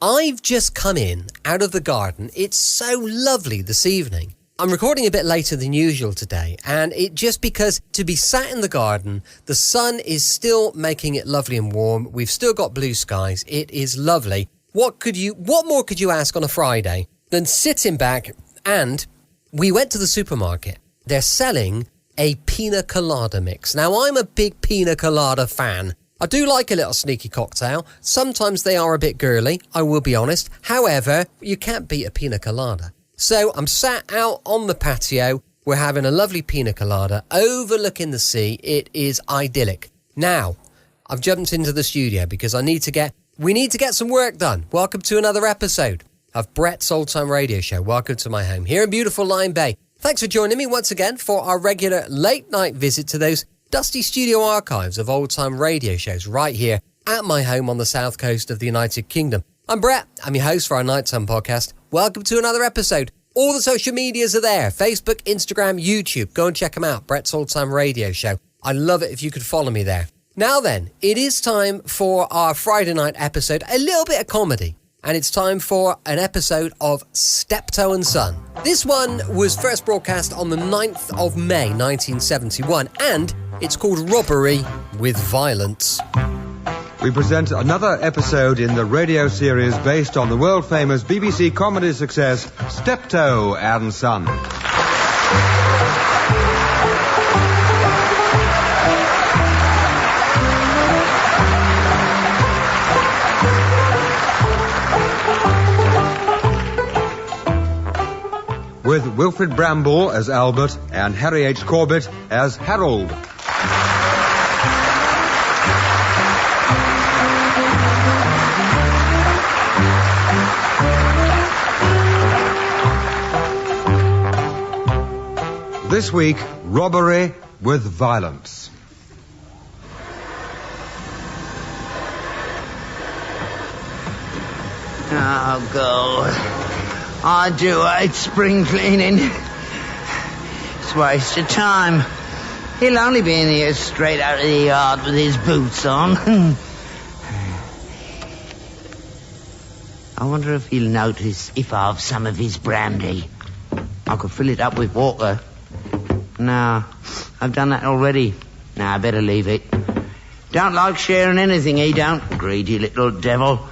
I've just come in out of the garden. It's so lovely this evening. I'm recording a bit later than usual today, and it just because to be sat in the garden, the sun is still making it lovely and warm. We've still got blue skies. It is lovely. What more could you ask on a Friday than sitting back? And we went to the supermarket. They're selling a pina colada mix. Now, I'm a big pina colada fan. I do like a little sneaky cocktail. Sometimes they are a bit girly, I will be honest. However, you can't beat a pina colada. So I'm sat out on the patio. We're having a lovely pina colada overlooking the sea. It is idyllic. Now, I've jumped into the studio because we need to get some work done. Welcome to another episode of Brett's Old Time Radio Show. Welcome to my home here in beautiful Lyme Bay. Thanks for joining me once again for our regular late night visit to those dusty studio archives of old time radio shows right here at my home on the south coast of the United Kingdom. I'm Brett. I'm your host for our nighttime podcast. Welcome to another episode. All the social medias are there. Facebook, Instagram, YouTube. Go and check them out. Brett's Old Time Radio Show. I'd love it if you could follow me there. Now then, it is time for our Friday night episode. A little bit of comedy. And it's time for an episode of Steptoe and Son. This one was first broadcast on the 9th of May 1971. And it's called Robbery with Violence. We present another episode in the radio series based on the world-famous BBC comedy success, Steptoe and Son. With Wilfred Bramble as Albert and Harry H. Corbett as Harold. This week, Robbery with Violence. Oh, God. I do hate spring cleaning. It's a waste of time. He'll only be in here straight out of the yard with his boots on. I wonder if he'll notice if I have some of his brandy. I could fill it up with water. No, I've done that already. Now, I better leave it. Don't like sharing anything, he don't. Greedy little devil.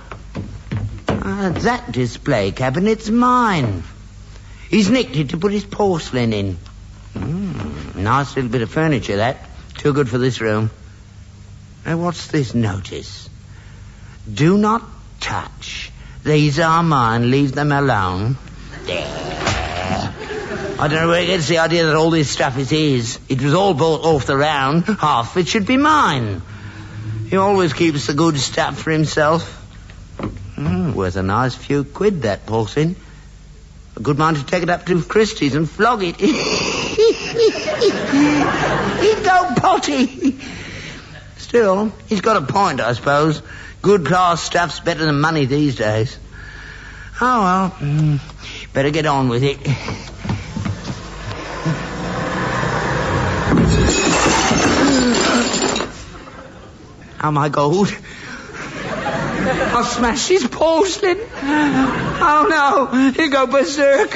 That display cabinet's mine. He's nicked it to put his porcelain in. Nice little bit of furniture, that. Too good for this room. Now, what's this notice? Do not touch. These are mine. Leave them alone. I don't know where he gets the idea that all this stuff is his. It was all bought off the round. Half of it should be mine. He always keeps the good stuff for himself. Worth a nice few quid, that porcelain. A good mind to take it up to Christie's and flog it. He'd go potty. Still, he's got a point, I suppose. Good class stuff's better than money these days. Oh, well, better get on with it. Oh, my God. I smashed his porcelain. Oh, no. He'll go berserk.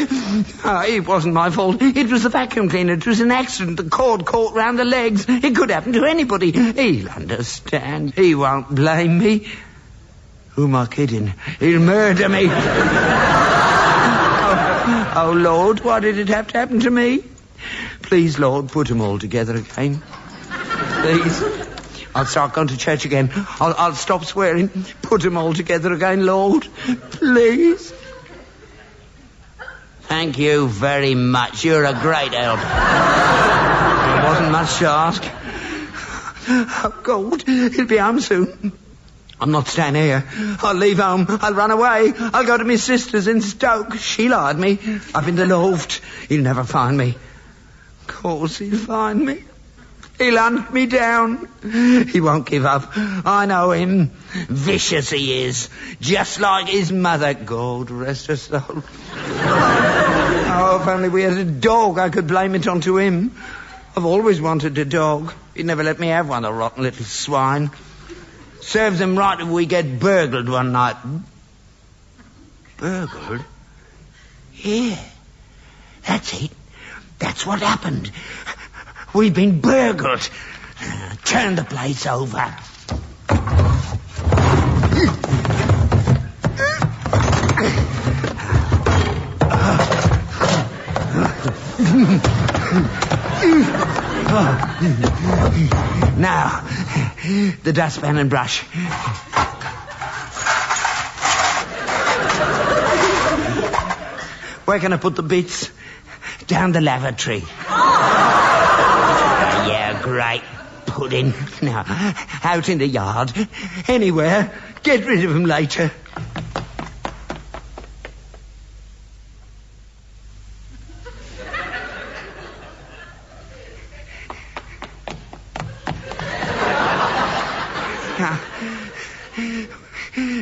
Oh, it wasn't my fault. It was the vacuum cleaner. It was an accident. The cord caught round the legs. It could happen to anybody. He'll understand. He won't blame me. Who am I kidding? He'll murder me. Oh, Lord, why did it have to happen to me? Please, Lord, put them all together again. Please. I'll start going to church again. I'll stop swearing. Put them all together again, Lord. Please. Thank you very much. You're a great help. It wasn't much to ask. Oh, God. He'll be home soon. I'm not staying here. I'll leave home. I'll run away. I'll go to my sister's in Stoke. She'll hide me. Up in the loft. He'll never find me. Of course he'll find me. He'll hunt me down. He won't give up. I know him. Vicious he is. Just like his mother. God rest her soul. Oh, if only we had a dog, I could blame it onto him. I've always wanted a dog. He'd never let me have one, the rotten little swine. Serves him right if we get burgled one night. Burgled? Yeah. That's it. That's what happened. We've been burgled. Turn the place over. Now, the dustpan and brush. Where can I put the bits? Down the lavatory. Yeah, great pudding. Now, out in the yard. Anywhere. Get rid of them later.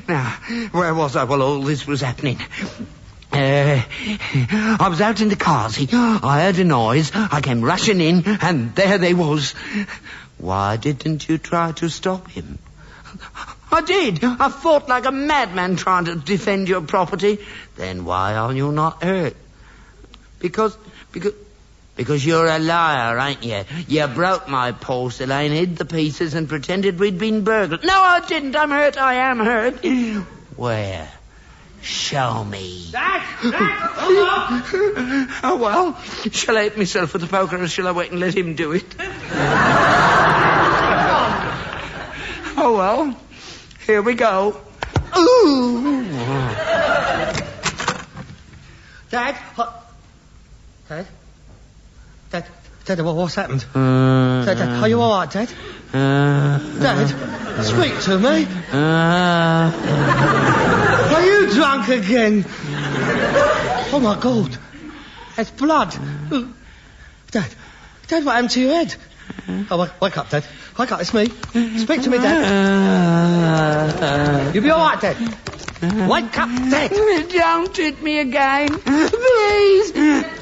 Now, where was I while all this was happening? I was out in the cars. I heard a noise. I came rushing in, and there they was. Why didn't you try to stop him? I did. I fought like a madman trying to defend your property. Then why are you not hurt? Because you're a liar, ain't you? You broke my porcelain, hid the pieces, and pretended we'd been burgled. No, I didn't. I'm hurt. I am hurt. Where? Show me. Dad! Oh, well, shall I hit myself with the poker, or shall I wait and let him do it? Oh, well, here we go. Ooh! Dad? Dad, what's happened? Dad, are you all right, Dad? Dad, speak to me. Are you drunk again? Oh, my God. There's blood. Dad, what happened to your head? Oh, wake up, Dad. Wake up, it's me. Speak to me, Dad. You'll be all right, Dad. Wake up, Dad. Don't hit me again. Please,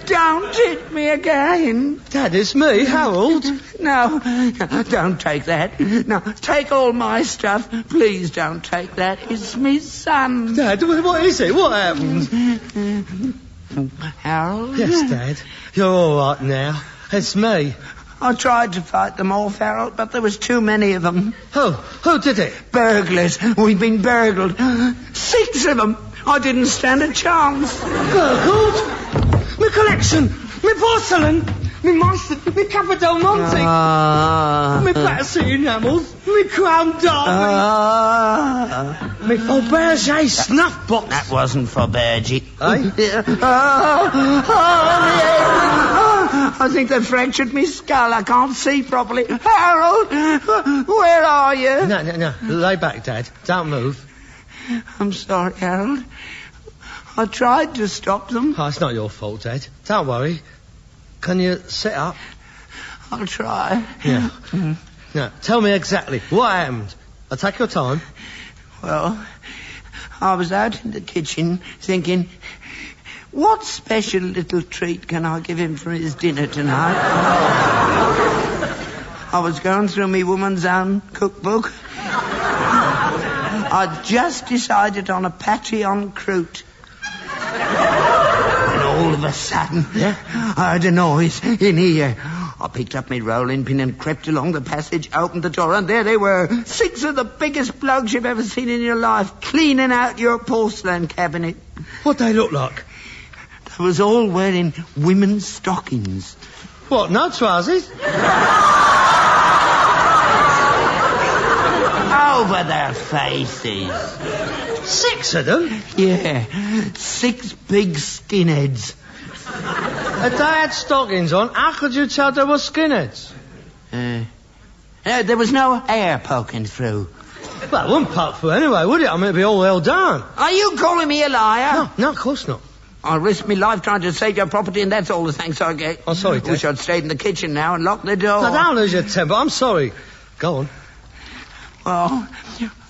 don't hit me again. Dad, it's me, Harold. No, don't take that. No, take all my stuff. Please don't take that. It's me son. Dad, what is it? What happened? Harold? Yes, Dad. You're all right now. It's me. I tried to fight them off, Harold, but there was too many of them. Who did it? Burglars. We've been burgled. 6 of them. I didn't stand a chance. Burgled? My collection, my porcelain, my monster, my Capitol Monte, my Battersea enamels, my crown darling, my Fabergé snuff box. That wasn't Fabergé. I think they fractured me skull. I can't see properly. Harold, where are you? No. Lay back, Dad. Don't move. I'm sorry, Harold. I tried to stop them. Oh, it's not your fault, Dad. Don't worry. Can you sit up? I'll try. Yeah. Now, tell me exactly what happened. I'll take your time. Well, I was out in the kitchen thinking, what special little treat can I give him for his dinner tonight? I was going through me woman's own cookbook. I'd just decided on a patty en croûte. And all of a sudden, I heard a noise in here. I picked up my rolling pin and crept along the passage, opened the door, and there they were. 6 of the biggest blokes you've ever seen in your life, cleaning out your porcelain cabinet. What'd they look like? They was all wearing women's stockings. What, no trousers? Over their faces. 6 of them? Yeah, 6 big skinheads. If they had stockings on, how could you tell they were skinheads? There was no air poking through. Well, it wouldn't poke through anyway, would it? I mean, it'd be all held down. Are you calling me a liar? No, of course not. I risked my life trying to save your property, and that's all the thanks I get. I'm sorry, Dad. Wish I'd stayed in the kitchen now and locked the door. No, don't lose your temper. I'm sorry. Go on. Well,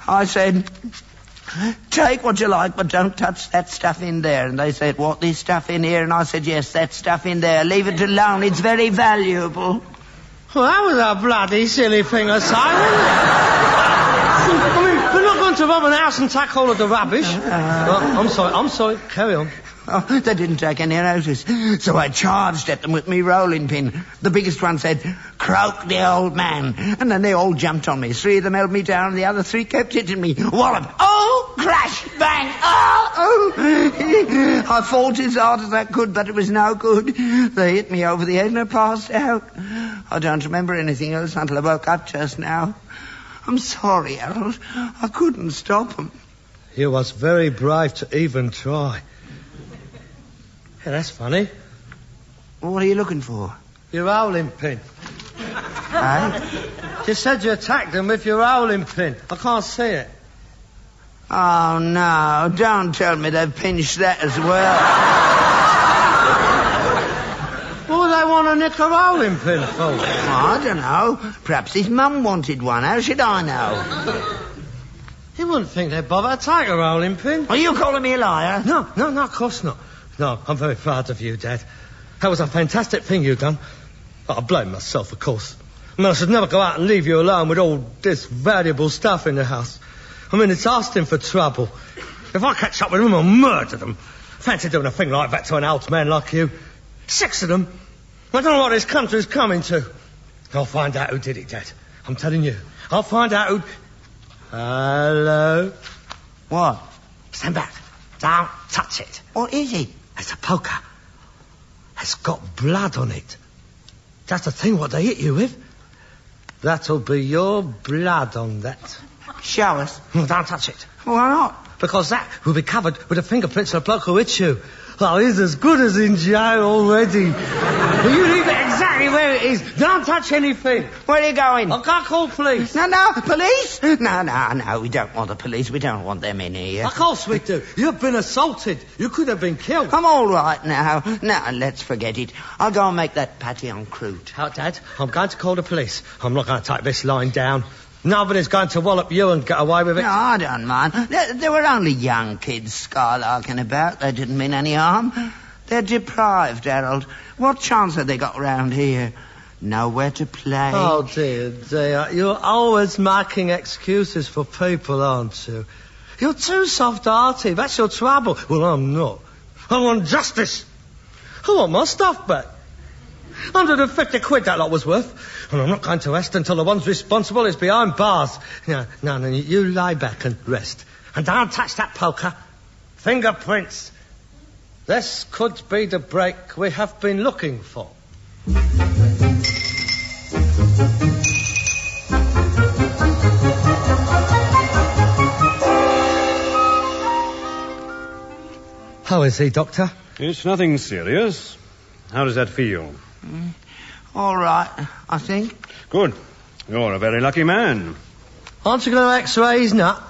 I said, take what you like, but don't touch that stuff in there. And they said, what, this stuff in here? And I said, yes, that stuff in there. Leave it alone. It's very valuable. Well, that was a bloody silly thing to say, wasn't it? I mean, we're not going to rob an house and take all of the rubbish. I'm sorry. Carry on. Oh, they didn't take any notice, so I charged at them with me rolling pin. The biggest one said, "Croak the old man," and then they all jumped on me. 3 of them held me down, and the other 3 kept hitting me. Wallop! Oh! Crash! Bang! Oh! I fought as hard as I could, but it was no good. They hit me over the head and I passed out. I don't remember anything else until I woke up just now. I'm sorry, Harold. I couldn't stop them. You was very brave to even try. Yeah, that's funny. What are you looking for? Your rolling pin. Eh? You said you attacked them with your rolling pin. I can't see it. Oh, no. Don't tell me they've pinched that as well. What would they want to nick a rolling pin for? I don't know. Perhaps his mum wanted one. How should I know? You wouldn't think they'd bother to take a rolling pin. Are you calling me a liar? No, of course not. No, I'm very proud of you, Dad. That was a fantastic thing you done. I blame myself, of course. I should never go out and leave you alone with all this valuable stuff in the house. I mean, it's asking for trouble. If I catch up with them, I'll murder them. Fancy doing a thing like that to an old man like you. 6 of them. I don't know what this country's coming to. I'll find out who did it, Dad. I'm telling you. I'll find out who... Hello? What? Stand back. Don't touch it. What is it? It's a poker. It's got blood on it. That's the thing what they hit you with. That'll be your blood on that. Show us. Don't touch it. Why not? Because that will be covered with the fingerprints of the bloke who hit you. Oh, he's as good as in jail already. Well, you leave it exactly where it is. Don't touch anything. Where are you going? I can't call police. No, police? No, we don't want the police. We don't want them in here. Of course we do. You've been assaulted. You could have been killed. I'm all right now. Now, let's forget it. I'll go and make that patty en croûte. How, Dad? I'm going to call the police. I'm not going to take this line down. Nobody's going to wallop you and get away with it. No, I don't mind. They were only young kids skylarking about. They didn't mean any harm. They're deprived, Harold. What chance have they got round here? Nowhere to play. Oh, dear. You're always making excuses for people, aren't you? You're too soft-hearted. That's your trouble. Well, I'm not. I want justice. I want my stuff back. 150 quid that lot was worth. And I'm not going to rest until the one's responsible is behind bars. No, you lie back and rest. And don't touch that poker. Fingerprints. This could be the break we have been looking for. How is he, Doctor? It's nothing serious. How does that feel? All right, I think. Good. You're a very lucky man. Aren't you going to x-ray his nut?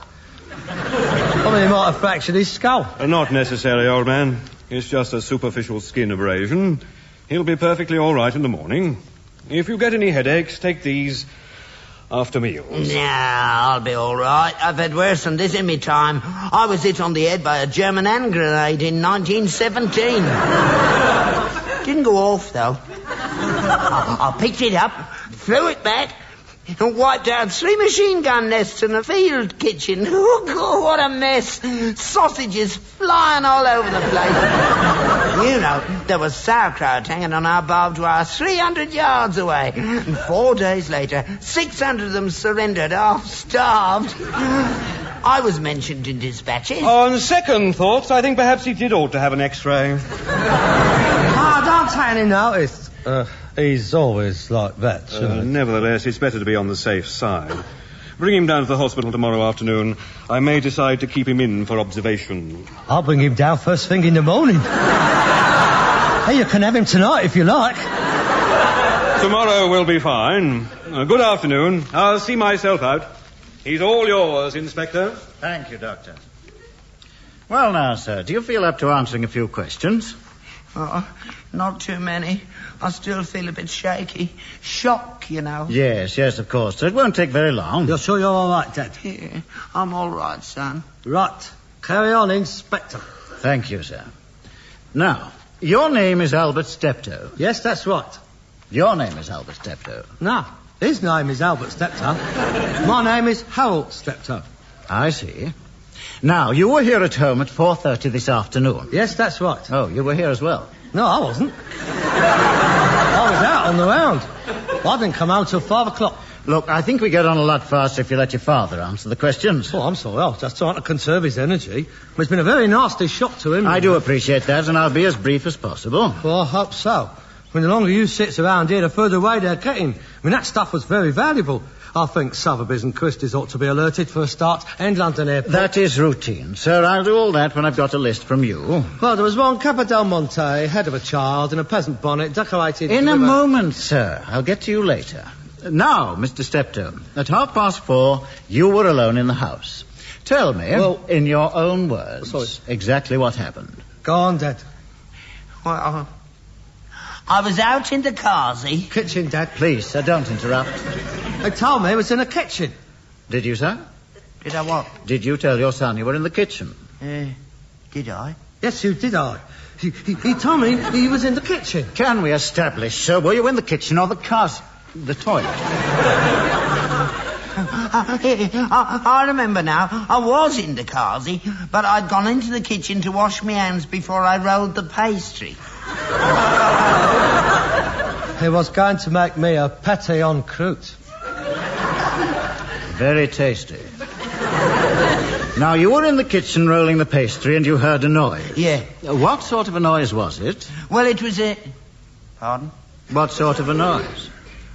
I mean, he might have fractured his skull. Not necessary, old man. It's just a superficial skin abrasion. He'll be perfectly all right in the morning. If you get any headaches, take these after meals. Nah, I'll be all right. I've had worse than this in me time. I was hit on the head by a German hand grenade in 1917. Didn't go off, though. I picked it up, threw it back, and wiped out 3 machine gun nests in the field kitchen. Oh, God, what a mess. Sausages flying all over the place. You know, there was sauerkraut hanging on our barbed wire 300 yards away. And 4 days later, 600 of them surrendered, half-starved. I was mentioned in dispatches. On second thoughts, I think perhaps he did ought to have an x-ray. Don't take any notice. He's always like that, Nevertheless, it's better to be on the safe side. Bring him down to the hospital tomorrow afternoon. I may decide to keep him in for observation. I'll bring him down first thing in the morning. Hey, you can have him tonight if you like. Tomorrow will be fine. Good afternoon. I'll see myself out. He's all yours, Inspector. Thank you, Doctor. Well, now, sir, do you feel up to answering a few questions? Not too many. I still feel a bit shaky. Shock, you know. Yes, of course. So it won't take very long. You're sure you're all right, Dad? Yeah, I'm all right, son. Right. Carry on, Inspector. Thank you, sir. Now, your name is Albert Steptoe. Yes, that's right. Your name is Albert Steptoe. No, his name is Albert Steptoe. My name is Harold Steptoe. I see. Now, you were here at home at 4:30 this afternoon. Yes, that's right. Oh, you were here as well. No, I wasn't. I was out on the round. I didn't come home till 5 o'clock. Look, I think we get on a lot faster if you let your father answer the questions. Oh, I'm sorry. I was just trying to conserve his energy. It's been a very nasty shock to him. I do appreciate that, and I'll be as brief as possible. Well, I hope so. The longer you sits around here, the further away they're getting. That stuff was very valuable. I think Sotheby's and Christie's ought to be alerted for a start, and London Airport. That is routine, sir. I'll do all that when I've got a list from you. Well, there was one Capa del Monte, head of a child, in a peasant bonnet, decorated... In a moment, sir. I'll get to you later. Now, Mr. Steptoe, at 4:30, you were alone in the house. Tell me, in your own words, exactly what happened. Go on, Dad. Well, I was out in the carsy. Kitchen, Dad. Please, sir, don't interrupt. They told me it was in the kitchen. Did you, sir? Did I what? Did you tell your son you were in the kitchen? Did I? Yes, you did, I. He told me he was in the kitchen. Can we establish, sir, were you in the kitchen or the toilet? I remember now. I was in the carsy, but I'd gone into the kitchen to wash my hands before I rolled the pastry. He was going to make me a pâté en croûte. Very tasty. Now, you were in the kitchen rolling the pastry and you heard a noise. Yeah. What sort of a noise was it? Well, it was a... Pardon? What sort of a noise?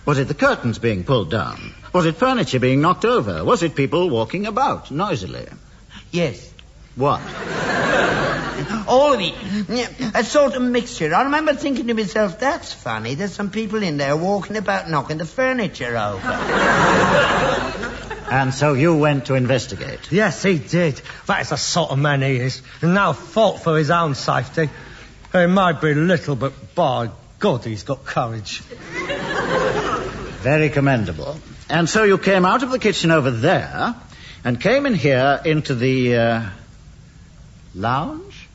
Was it the curtains being pulled down? Was it furniture being knocked over? Was it people walking about noisily? Yes. What? All of it. A sort of mixture. I remember thinking to myself, that's funny. There's some people in there walking about knocking the furniture over. And so you went to investigate? Yes, he did. That is the sort of man he is. And no fault for his own safety. He might be little, but by God, he's got courage. Very commendable. And so you came out of the kitchen over there and came in here into the, lounge?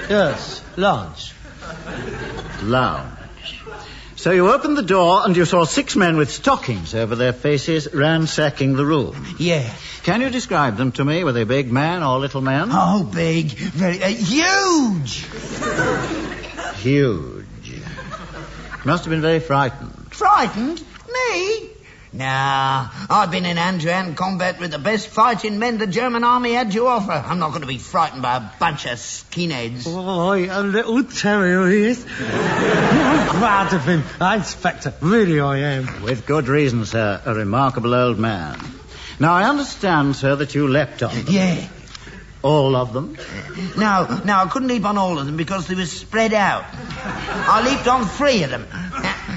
Yes, lounge. Lounge. So you opened the door and you saw 6 men with stockings over their faces ransacking the room. Yeah. Can you describe them to me? Were they big men or little men? Oh, big. Very... huge! Huge. Must have been very frightened. Frightened? Me? Nah, I've been in hand-to-hand combat with the best fighting men the German army had to offer. I'm not going to be frightened by a bunch of skinheads. Oh, a little terrier he is. I'm proud of him, Inspector. Really I am. With good reason, sir. A remarkable old man. Now, I understand, sir, that you leapt on them. Yeah. All of them? No, I couldn't leap on all of them because they were spread out. I leaped on 3 of them.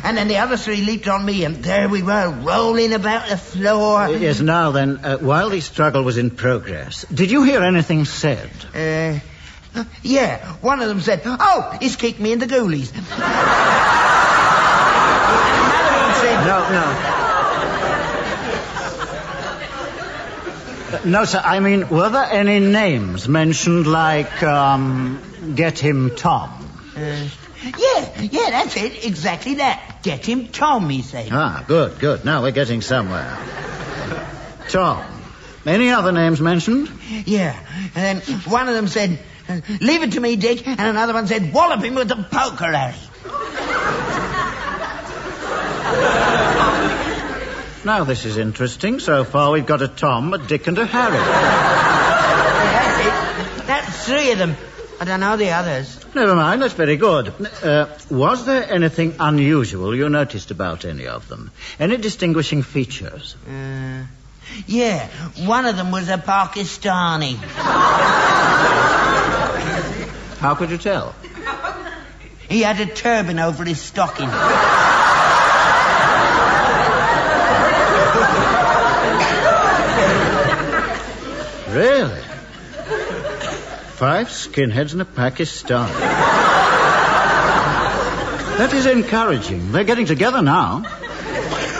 And then the other 3 leaped on me, and there we were, rolling about the floor. Yes, now then, while the struggle was in progress, did you hear anything said? Yeah, one of them said, "Oh, he's kicked me in the ghoulies." And another one said... No, sir, I mean, were there any names mentioned like, Get Him Tom? Yeah, that's it, exactly that. Get him Tom, he said. Ah, good. Now we're getting somewhere. Tom. Any other names mentioned? Yeah, and then one of them said, "Leave it to me, Dick," and another one said, "Wallop him with the poker, Harry." Now this is interesting. So far we've got a Tom, a Dick and a Harry. That's it. That's 3 of them. I don't know the others. Never mind, that's very good. Was there anything unusual you noticed about any of them? Any distinguishing features? Yeah, one of them was a Pakistani. How could you tell? He had a turban over his stocking. Really? 5 skinheads and a Pakistani. That is encouraging. They're getting together now.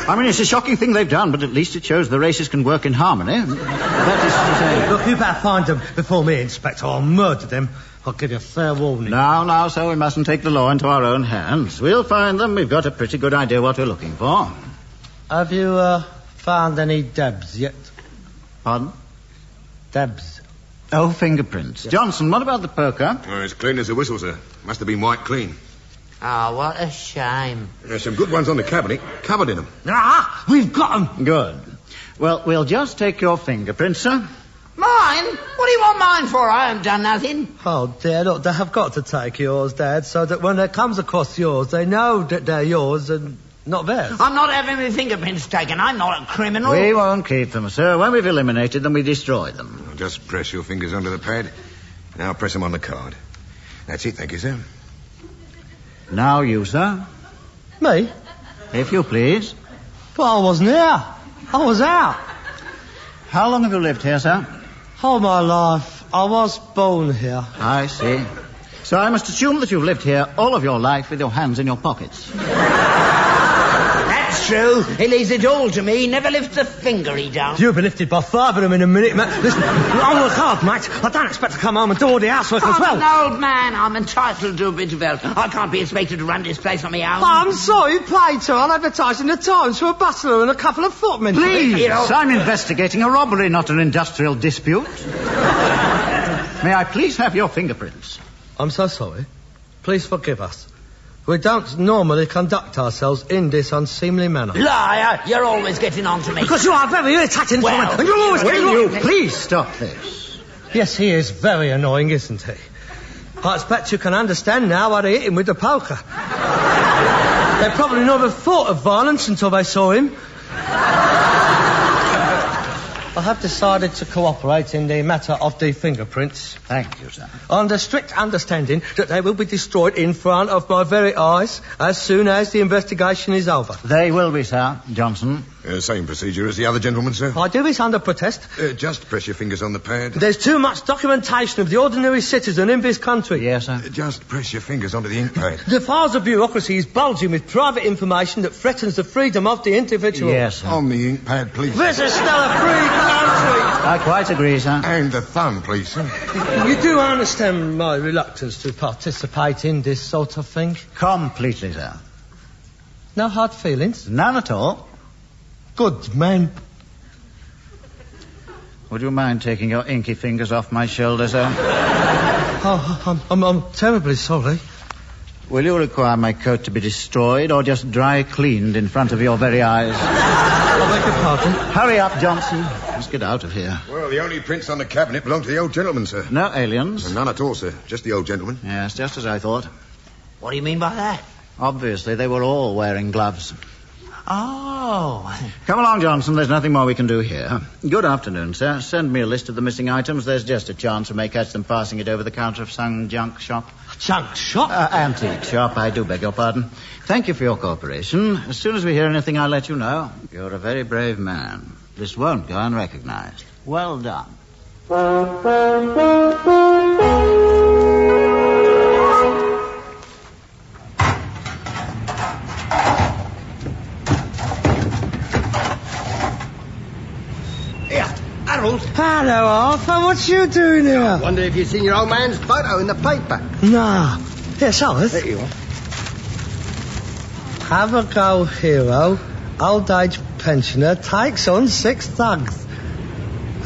I mean, it's a shocking thing they've done, but at least it shows the races can work in harmony. That is to say... Look, you better find them before me, Inspector. I'll murder them. I'll give you a fair warning. Now, so we mustn't take the law into our own hands. We'll find them. We've got a pretty good idea what we're looking for. Have you, found any Debs yet? Pardon? Dabs. Oh, fingerprints. Yeah. Johnson, what about the poker? Oh, it's clean as a whistle, sir. Must have been wiped clean. Oh, what a shame. There's some good ones on the cabinet, covered in them. Ah, we've got 'em. Good. Well, we'll just take your fingerprints, sir. Mine? What do you want mine for? I haven't done nothing. Oh, dear, look, they have got to take yours, Dad, so that when they comes across yours, they know that they're yours and not theirs. I'm not having my fingerprints taken. I'm not a criminal. We won't keep them, sir. When we've eliminated them, we destroy them. Oh, just press your fingers onto the pad. Now press them on the card. That's it, thank you, sir. Now you, sir. Me? If you please. But I wasn't here. I was out. How long have you lived here, sir? All my life. I was born here. I see. So I must assume that you've lived here all of your life with your hands in your pockets. That's true. He leaves it all to me. He never lifts a finger, he don't. You'll be lifted by 5 of them in a minute, mate. Listen, I work hard, mate. I don't expect to come home and do all the housework as well. I'm an old man. I'm entitled to a bit of help. I can't be expected to run this place on my own. I'm sorry, Plato. I'll advertise in the Times for a butler and a couple of footmen. Please, I'm investigating a robbery, not an industrial dispute. May I please have your fingerprints? I'm so sorry. Please forgive us. We don't normally conduct ourselves in this unseemly manner. Liar! You're always getting on to me. Because you are very irritating, well, and you're always getting Will on. you please stop this? Yes, he is very annoying, isn't he? I expect you can understand now why they hit him with the poker. They probably never thought of violence until they saw him. I have decided to cooperate in the matter of the fingerprints. Thank you, sir. On the strict understanding that they will be destroyed in front of my very eyes as soon as the investigation is over. They will be, sir. Johnson. Same procedure as the other gentleman, sir. I do this under protest. Just press your fingers on the pad. There's too much documentation of the ordinary citizen in this country. Yes, sir. Just press your fingers onto the ink pad. The files of bureaucracy is bulging with private information that threatens the freedom of the individual. Yes, sir. On the ink pad, please. This is still a free country. I quite agree, sir. And the thumb, please, sir. You do understand my reluctance to participate in this sort of thing? Completely, sir. No hard feelings? None at all. Good man. Would you mind taking your inky fingers off my shoulder, sir? Oh, I'm terribly sorry. Will you require my coat to be destroyed or just dry cleaned in front of your very eyes? I beg your pardon. Hurry up, Johnson. Let's get out of here. Well, the only prints on the cabinet belong to the old gentleman, sir. No aliens? None at all, sir. Just the old gentleman. Yes, just as I thought. What do you mean by that? Obviously, they were all wearing gloves. Oh. Come along, Johnson. There's nothing more we can do here. Good afternoon, sir. Send me a list of the missing items. There's just a chance we may catch them passing it over the counter of some junk shop. Junk shop? Antique shop, I do beg your pardon. Thank you for your cooperation. As soon as we hear anything, I'll let you know. You're a very brave man. This won't go unrecognized. Well done. Harold. Hello, Arthur. What you doing here? Wonder if you've seen your old man's photo in the paper. Nah. Yes, Arthur. There you are. Have a go, hero. Old age pensioner takes on 6 thugs.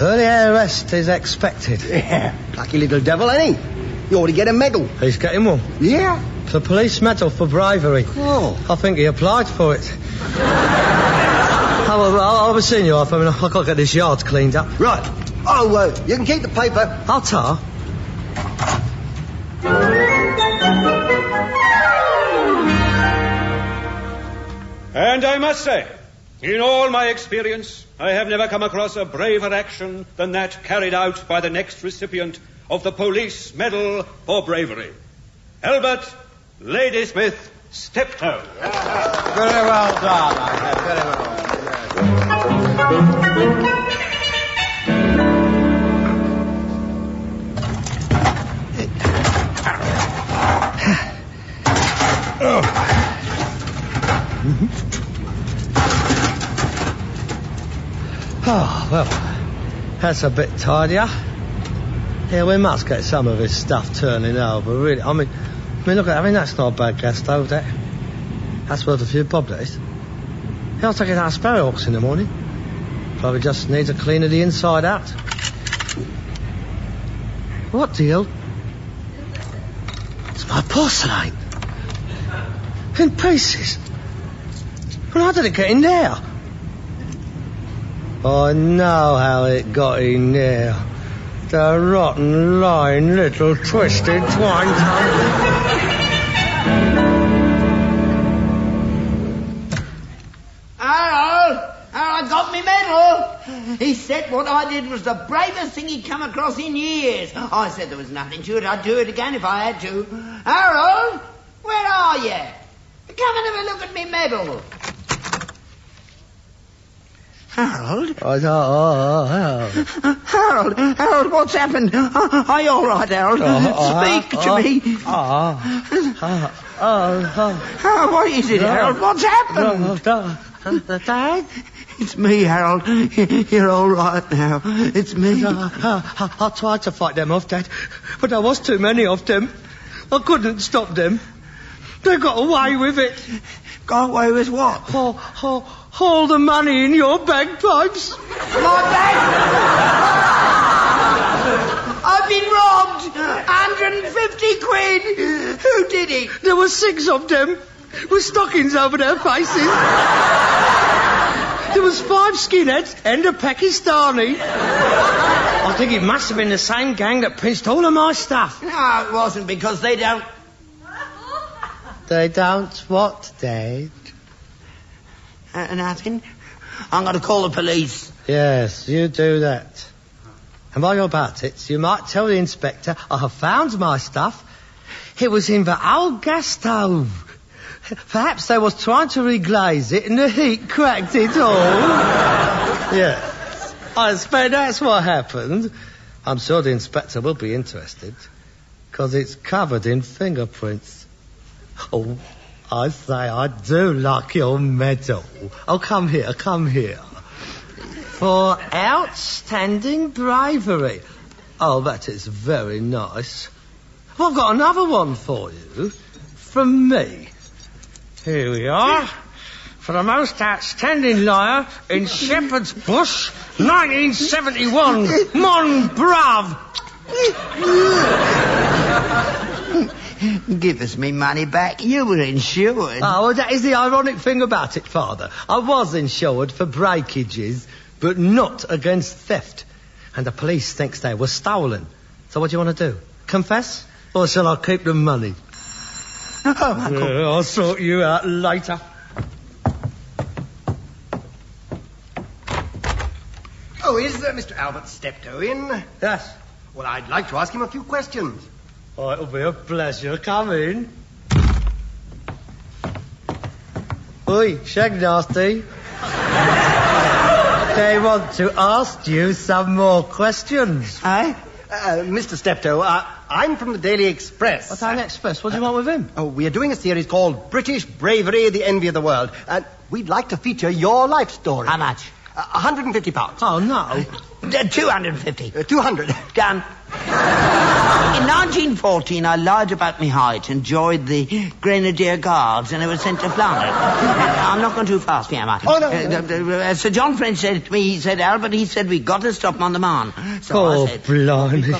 Early arrest is expected. Yeah. Lucky little devil, ain't he? You ought to get a medal. He's getting one. Yeah? The police medal for bravery. Oh. I think he applied for it. I'll be seeing you, Arthur. I mean, I've got to get this yard cleaned up. Right. Oh, you can keep the paper. I'll tar. And I must say, in all my experience, I have never come across a braver action than that carried out by the next recipient of the Police Medal for Bravery. Albert Ladysmith Steptoe. Very well done, I said. Very well. Oh, well, that's a bit tidier. Yeah, we must get some of this stuff turning over, really. I mean, look at that. I mean, that's not a bad gas stove, that. That's worth a few bob, that is. I'll take it out of Sparrowhawks in the morning. Probably just needs a clean of the inside out. What deal? It's my porcelain. In pieces. Well, how did it get in there? I know how it got in there. The rotten, lying, little twisted twine Harold got me medal. He said what I did was the bravest thing he'd come across in years. I said there was nothing to it. I'd do it again if I had to. Harold, where are you? Come and have a look at me medal. Harold? Harold, what's happened? Are you all right, Harold? Speak to me. What is it, Harold? What's happened? Dad? It's me, Harold. You're all right now. It's me. I tried to fight them off, Dad, but there was too many of them. I couldn't stop them. They got away with it. Got away with what? All the money in your bagpipes. My bag? I've been robbed. 150 quid. Who did it? There were 6 of them with stockings over their faces. There was 5 skinheads and a Pakistani. I think it must have been the same gang that pinched all of my stuff. No, it wasn't, because they don't... They don't what, Dad? Nothing. I'm going to call the police. Yes, you do that. And while you're about it, you might tell the inspector I have found my stuff. It was in the old gas stove. Perhaps they was trying to reglaze it and the heat cracked it all. Yes. I expect that's what happened. I'm sure the inspector will be interested, because it's covered in fingerprints. Oh, I say, I do like your medal. Oh, come here. For outstanding bravery. Oh, that is very nice. Well, I've got another one for you. From me. Here we are. For the most outstanding liar in Shepherd's Bush, 1971. Mon brave. Give us me money back. You were insured. Oh, well, that is the ironic thing about it, Father. I was insured for breakages, but not against theft. And the police thinks they were stolen. So what do you want to do? Confess? Or shall I keep the money? Oh, Uncle. I'll sort you out later. Oh, is Mr. Albert Steptoe in? Yes. Well, I'd like to ask him a few questions. Oh, it'll be a pleasure. Come in. Oi, Shag Nasty. They want to ask you some more questions. Aye? Mr. Steptoe, I'm from the Daily Express. What Daily Express? What do you want with him? Oh, we are doing a series called British Bravery, the Envy of the World. And we'd like to feature your life story. How much? £150. Oh, no. 250. 200. Done. In 1914, I lied about my height and joined the Grenadier Guards, and I was sent to Flanders. I'm not going too fast here, Martin. Oh, no. Sir John French said to me, he said, Albert, he said, we've got to stop him on the Marne. So I said... blimey.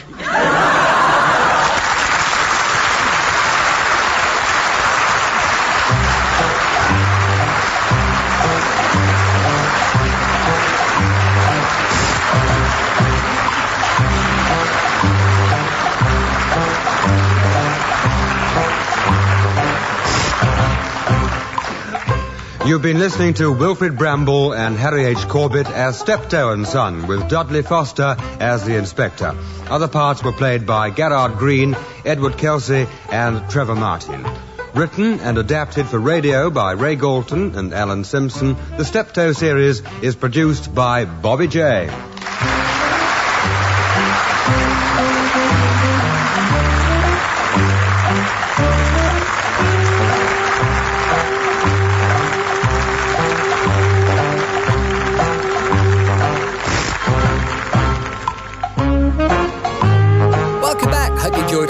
You've been listening to Wilfrid Bramble and Harry H. Corbett as Steptoe and Son, with Dudley Foster as the inspector. Other parts were played by Gerard Green, Edward Kelsey, and Trevor Martin. Written and adapted for radio by Ray Galton and Alan Simpson, the Steptoe series is produced by Bobby J.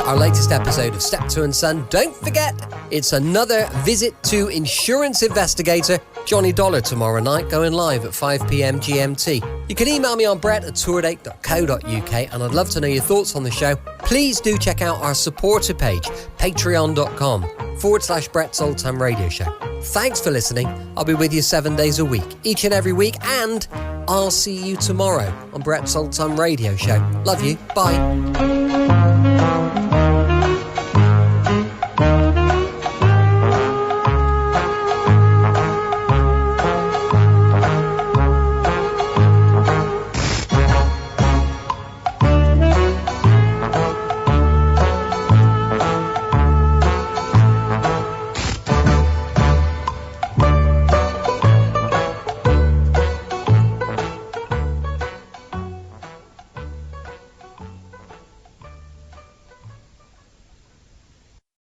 Our latest episode of Steptoe and Son. Don't forget, it's another visit to insurance investigator Johnny Dollar tomorrow night, going live at 5 p.m. GMT. You can email me on brett@tourdate.co.uk, and I'd love to know your thoughts on the show. Please do check out our supporter page, patreon.com/Brett's Old Time Radio Show. Thanks for listening. I'll be with you 7 days a week, each and every week, and I'll see you tomorrow on Brett's Old Time Radio Show. Love you. Bye.